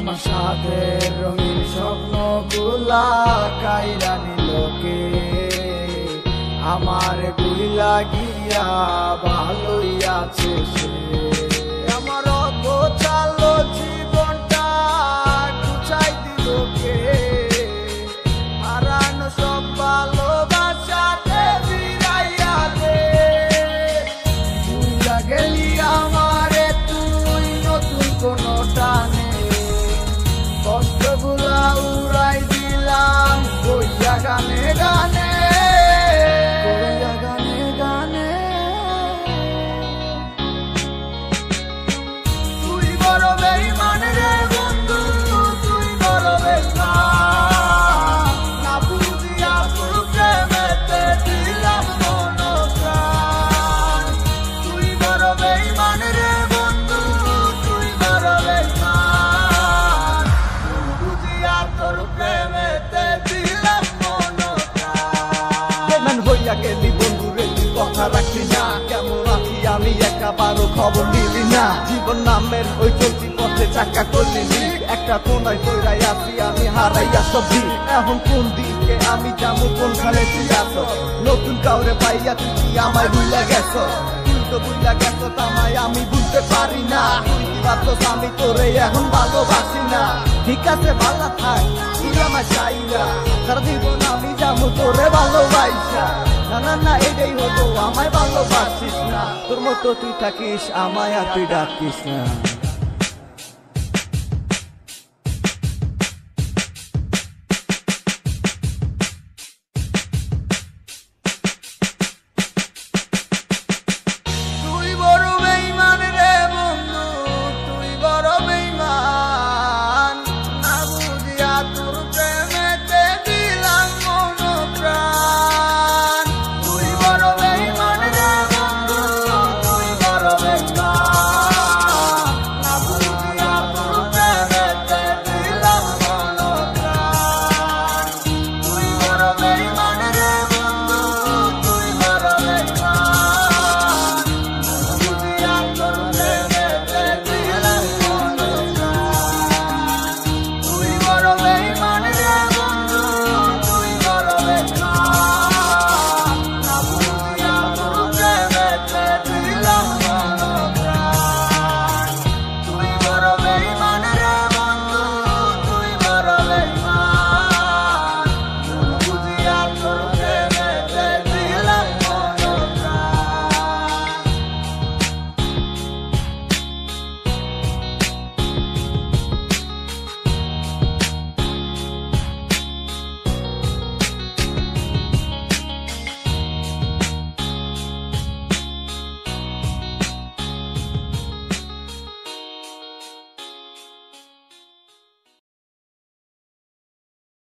আমার সাথের রঙিন স্বপ্নগুলা কাইরা নিলকে আমার গুইলা গিয়া ভালোই আছে সে। আমার গোছালো জীবনটা গুছাই দিল কে, হারানো সব ভালোবাসাতে ফিরাইয়া দে। ভুইলা গেলি আমারে তুই নতুন কোনো টানে, কষ্টগুলা উড়াই দিলাম কইয়া গানে গানে, কইয়া গানে গানে। তুই বড় বেঈমান রে বন্ধু, তুই বড় বেঈমান, না বুঝিয়া তোর প্রেমেতে দিলাম মন প্রাণ। তুই বড় বেঈমান রে বন্ধু, তুই বড় বেঈমান, বুঝিয়া তোর প্রেমেতে দিলাম মন প্রাণ। বেঈমান হইয়া গেলি বন্ধু রে, তুই কথা রাখলি না, কেমন আছি আমি একাবারও খবর নিলি না। জীবন নামের ওই চলতি পথে চাকা করলি, একটা কোনায় কইরাই আছি আমি হারাইয়া সবজি। এখন কোন দিকে আমি যাবো, কোনখানে তুই আসো, নতুন কাউরে পাইয়া তুই কি আমায় ভুলে গেছ? তুই তো ভুলে গেছ তামায় আমি বুঝতে পারি না, তুই কি ভাবছস আমি তোরে এখন ভালোবাসি না? ঠিক আছে ভালো থাক, তুই আমায় চাই না, সারা জীবন আমি যাবো তোরে ভালোবাসা। না না না এটাই হতো, আমায় ভালোবাসিস না, তোর মতো তুই থাকিস আমায় আর তুই ডাকিস না।